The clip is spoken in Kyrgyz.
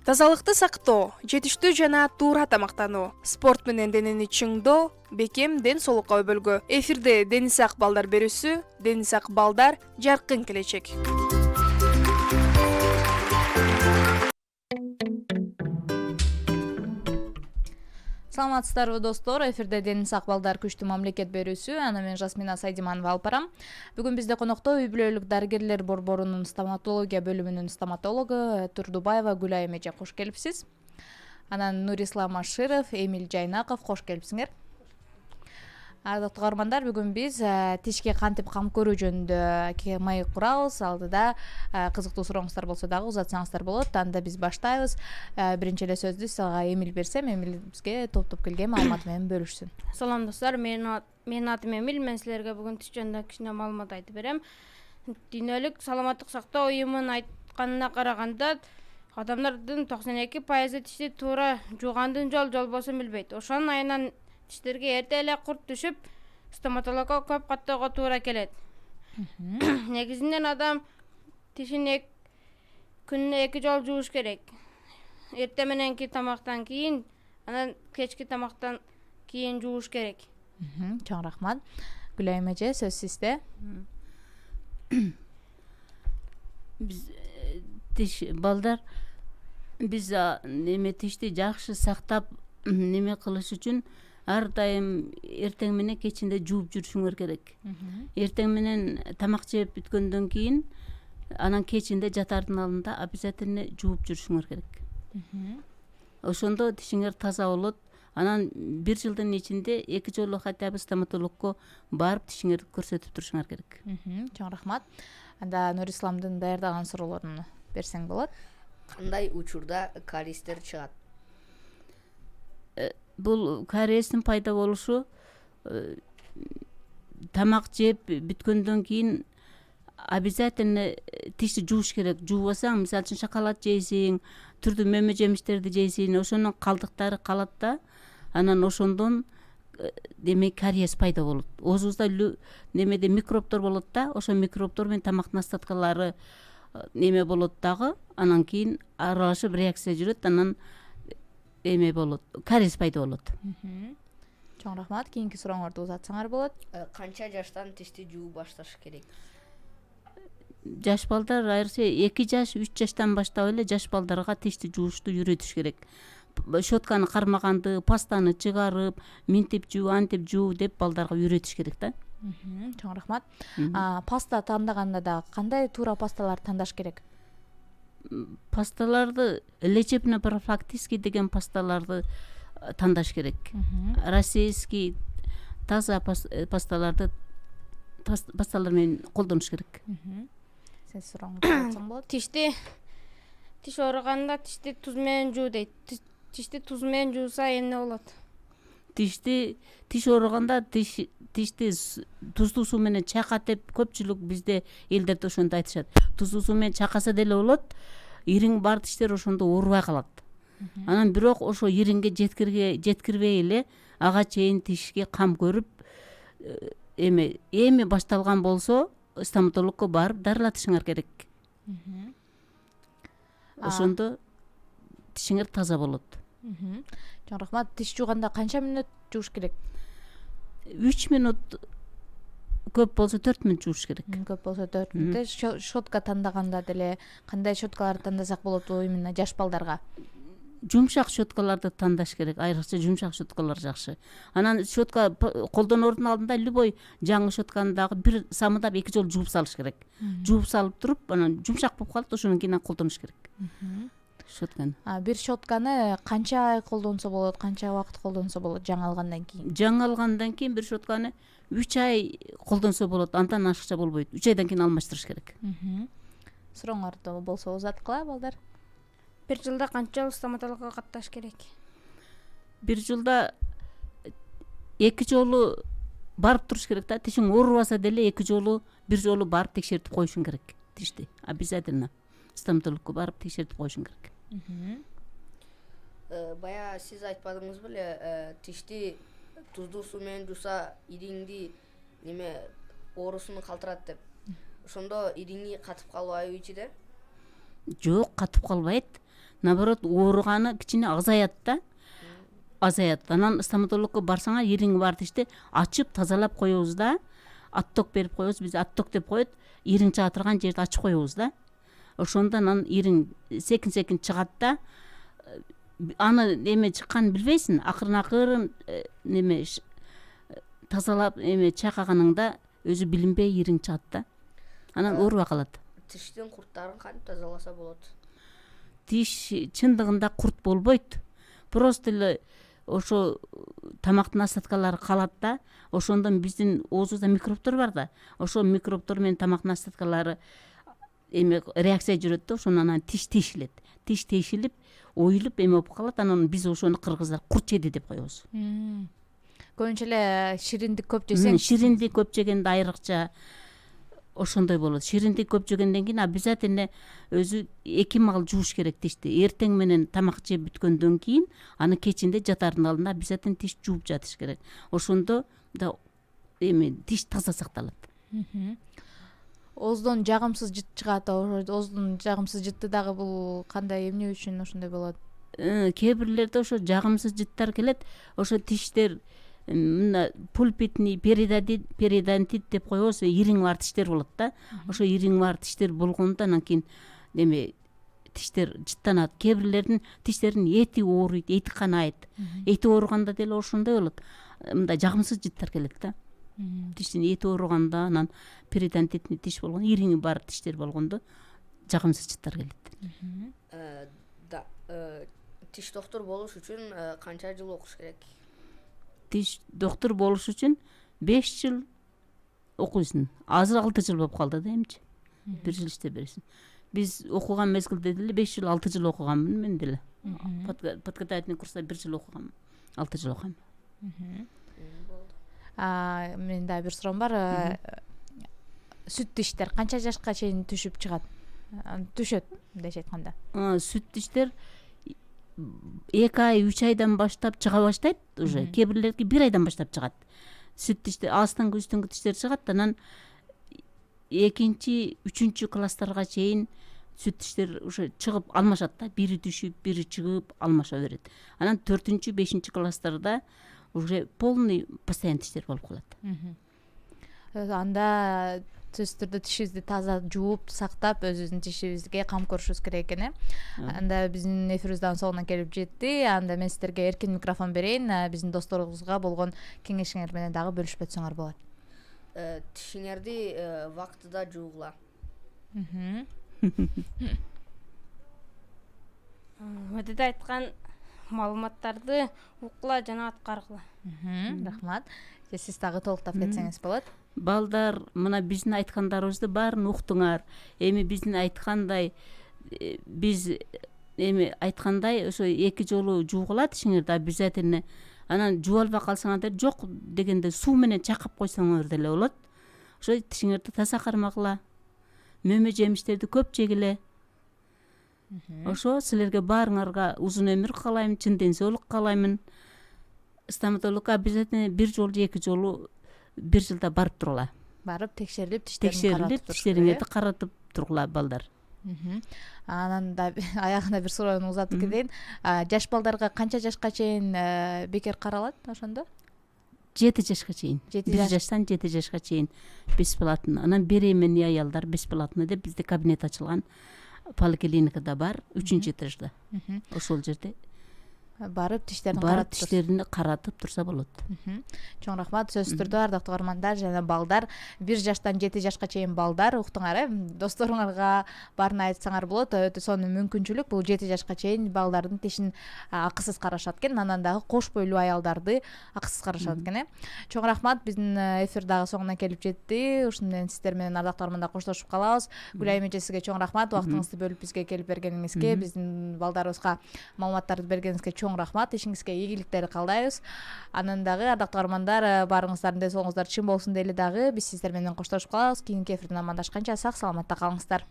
Тазалыкты сактоо, жетиштүү жана туура тамактануу, спорт менен денени чыңдоо, бекем ден соолукка өбөлгө. Эфирде Дениз Ак балдар берүүсү, Дениз Ак балдар жаркын келечек. Саламатсыздарбы достор, эфирде Дениз Ак балдар күчтүү мамлекет берүүсү, аны мен Жасмина Сайдиманова алып барам. Бүгүн бизде конокто үй бүлөлүк дарыгерлер борборунун стоматология бөлүмүнүн стоматологу Турдубаева Гүлай эже, кош келипсиз. Анан Нурислам Аширов, Эмиль Жайнаков, кош келипсиңер. Ардактуу каармандар, бүгүн биз тишке кантип кам көрүү жөнүндө маек курабыз. Алдыда кызыктуу сурооңуздар болсо дагы узатсаңыздар болот. Анда биз баштайбыз. Биринчи эле сөздү сага Эмиль берсем, Эмиль бизге топтоп келген маалыматы менен бөлүшсүн. Салам достор, менин атым Эмиль. Мен силерге бүгүн тиш жөнүндө кичине маалымат айтып берем. Дүйнөлүк саламаттык сактоо уюмунун айтканына караганда, адамдардын 92% тишти туура жуугандын жол-болбосун билбейт. Ошонун айынан тиштерге эрте эле курт түшүп, стоматологко көп каттоого туура келет. Негизинен адам тишин күнүнө 2 жолу жууш керек. Эрте мененки тамактан кийин, анан кечки тамактан кийин жууш керек. Чоң рахмат. Гүлай эже, сөз сизде. Биз тиш балдар биз тишти жакшы сактап неме кылыш үчүн ар дайым эртең менен кечинде жууп жүрүшүңөр керек. Эртең менен тамак жеп бүткөндөн кийин, анан кечинде жатардын алдында обязательно жууп жүрүшүңөр керек. Ошондо тишиңер таза болот. Анан 1 жылдын ичинде 2 жолу хотя бы стоматологко барып тишиңерди көрсөтүп турушуңар керек. Чоң рахмат. Анда Нурисламдын даярдаган суроолорун берсең болот. Кандай учурда кариестер чыгат? Бул кариестин пайда болушу тамак жеп бүткөндөн кийин обязательно тишти жууш керек. Жуубасаң, мисалы үчүн шоколад жейсиң, түрдүү мөмө жемиштерди жейсиң, ошонун калдыктары калат да, анан ошондон демек кариес пайда болот. Оозубузда немеде микробтор болот да, ошо микробтор менен тамактын остаткалары неме болот дагы, анан кийин аралашып реакция жүрөт, анан эме болот, кариес пайда болот. Чоң рахмат. Кийинки сурооңорду узатсаңар болот. Канча жаштан тишти жууп башташ керек? Жаш балдар айрыкча 2 жаш, 3 жаштан баштап эле жаш балдарга тишти жуушту үйрөтүш керек. Щотканы кармаганды, пастаны чыгарып, минтип жуу, антип жуу деп балдарга үйрөтүш керек да. Чоң рахмат. Паста тандаганда да кандай туура пасталарды тандаш керек? Пасталарды лечебно-профилактический деген пасталарды тандаш керек. Российский таза пасталар менен колдонуш керек. Сен сурооңду айтсаң болот. Тиш ооруганда тишти туз менен жуу дейт. Тишти туз менен жууса эмне болот? Тиш ооруганда тишти туздуу суу менен чайкат деп көпчүлүк бизде элдерде ошондо айтышат. Туздуу суу менен чайкаса деле болот. Ириң бар тиштер ошондо оорубай калат. Анан бирок ошо ириңге жеткирбей эле ага чейин тишке кам көрүп, эми башталган болсо стоматологко барып дарылатышыңар керек. Ошондо тишиңер таза болот. Чоң рахмат. Тиш жууганда канча мүнөт жууш керек? 3 минут, көп болсо 4 минут жууш керек. Көп болсо 4 минут. Щотка тандаганда деле кандай щоткаларды тандасак болот именно жаш балдарга? Жумшак щоткаларды тандаш керек. Айрыкча жумшак щоткалар жакшы. Анан щотка колдоноордун алдында любой жаңы щотканы дагы бир самыдап 2 жолу жууп салыш керек. Жууп салып туруп, анан жумшак болуп калат, ошондон кийин колдонуш керек. Щотканы. Бир щотканы канча ай колдонсо болот, канча убакыт колдонсо болот жаңы алгандан кийин? Жаңы алгандан кийин бир щотканы 3 ай колдонсо болот, андан ашыкча болбойт. 3 айдан кийин алмаштырыш керек. Сурооңорду болсо узаткыла балдар. 1 жылда канча жолу стоматологко катташ керек? 1 жылда 2 жолу барып туруш керек да. Тишиң оорубаса деле 2 жолу, 1 жолу барып текшертип коюшуң керек. Тишти обязательно стоматологко барып текшертип коюшуң керек. Бая сиз айтпадыңыз беле, тишти туздуу суу менен жууса ириңди неме оорусун калтырат деп. Ошондо ириңи катып калбайбы ичиде? Жок, катып калбайт. наоборот ооруганы кичине азаят да, азаят. Анан стоматологко барсаңар ириңи бар тишти ачып тазалап коебуз да, отток берип коебуз, биз отток деп коет, ириң чыга турган жерди ачып коебуз да. Ошондо анан ириң секин чыгат да, аны эме чыкканын билбейсиң, акырын неме тазалап эме чайкаганыңда өзү билинбей ириң чыгат да. Анан оорубай калат. Тиштин курттарын кантип тазаласа болот? Тиш чындыгында курт болбойт. Просто эле ошо тамактын остаткалары калат да. Ошондон биздин оозубузда микробтор бар да. Ошо микробтор менен тамактын остаткалары эме реакция жүрөт да, ошондон анан тиш тешилет. Тиш тешилип, оюлуп эме болуп калат. Анан биз ошону кыргыздар курт жеди деп коебуз. Көбүнчө эле шириндик көп жесең, Шириндик көп жегенде айрыкча ошондой болот. Шириндик көп жегенден кийин обязательно өзү 2 маал жууш керек тишти. Эртең менен тамак жеп бүткөндөн кийин, аны кечинде жатардын алдында обязательно тиш жууп жатыш керек. Ошондо да эме тиш таза сакталат. ооздон жагымсыз жыт чыгат. Ооздун жагымсыз жыты дагы бул кандай эмне үчүн ошондой болот? Кээ бирлерде ошо жагымсыз жыттар келет. Ошо тиштер мына пульпитный периодонтит деп коебуз, ириң бар тиштер болот да. Ошо ириң бар тиштер болгондо анан кийин эме тиштер жыттанат. Кээ бирлердин тиштеринин эти ооруйт, эти канайт. Эти ооруганда деле ошондой болот. Мындай жагымсыз жыттар келет да. Тиштин эти ооруганда, анан периодонтитный тиш болгондо, ириңи бар тиштер болгондо жагымсыз жыттар келет. Тиш доктор болуш үчүн канча жыл окуш керек? Тиш доктор болуш үчүн 5 жыл окуйсуң. Азыр 6 жыл болуп калды да эмчи. 1 жыл иштеп бересиң. Биз окуган мезгилде деле 5 жыл 6 жыл окуганмын мен деле. Подготовительный курста 1 жыл окуганмын. 6 жыл окугам. Менин да бир суроом бар. Сүт тиштер канча жашка чейин түшүп чыгат? Түшөт мындайча айтканда. Сүт тиштер 2 ай 3 айдан баштап чыга баштайт уже. Кээ бирлерги 1 айдан баштап чыгат. Сүт тиштер астыңкы үстүңкү тиштер чыгат, анан 2-3 класстарга чейин сүт тиштер уже чыгып алмашат да. Бири түшүп, бири чыгып алмаша берет. Анан 4-5 класстарда уже полный постоянный тиштер болуп калат. Анда сөзсүз түрдө тишибизди таза жууп, сактап, өзүбүздүн тишибизге кам көрүшүбүз керек экен. Анда биздин эфирибиздин соңуна келип жетти. Анда мен сиздерге эркин микрофон берейин. Биздин досторубузга болгон кеңешиңер менен дагы бөлүшүп өтсөңөр болот. Тишиңерди вактыда жуугула. Өтөдө айткан маалыматтарды укула жана аткаргыла. Рахмат. Сиз дагы толуктап кетсеңиз болот. Балдар, мына биздин айткандарыбызды баарын уктуңар. Эми биздин айткандай, биз эми айткандай ошо 2 жолу жуугула тишиңерди обязательно. Анан жууа албай калсаңар жок дегенде суу менен чайкап койсоңор деле болот. Ошо тишиңерди таза кармагыла. Мөмө жемиштерди көп жегиле. Ошо силерге баарыңарга узун өмүр каалайм, чын ден соолук каалаймын. Стоматологко обязательно 1 жолу, 2 жолу 1 жылда барып тургула. Барып текшерилип, тиштериңерди каратып тургула балдар. Анан да аягында бир суроону узатып кетейин. Жаш балдарга канча жашка чейин бекер каралат ошондо? 7 жашка чейин. 1 жаштан 7 жашка чейин бесплатно. Анан беременный аялдар бесплатно деп бизде кабинет ачылган. Поликлиникада бар, 3-чү этажда. Ошол жерде барып тиштерин каратып турса болот. Чоң рахмат. Сөзсүз түрдө ардактуу угармандар жана балдар, 1 жаштан 7 жашка чейин балдар уктуңар, досторуңарга баарын айтсаңар болот. Өтө сонун мүмкүнчүлүк. Бул 7 жашка чейин балдардын тишин акысыз карашат экен. Анан дагы кош бойлуу аялдарды акысыз карашат экен. Чоң рахмат. Биздин эфир дагы соңуна келип жетти. Ушун менен сиздер менен ардактуу угармандар коштошуп калабыз. Гүлайым эже, сизге чоң рахмат. Убактыңызды бөлүп бизге келип бергениңизге, биздин балдарыбызга маалыматтарды бергениңизге чоң рахмат. Ишиңизге ийгиликтер каалайбыз. Анан дагы ардактуу угармандар, баарыңыздардын ден соолугуңуздар чын болсун дейли дагы биз сиздер менен коштошуп калабыз. Кийинки эфирден амандашканча сак саламатта калыңыздар.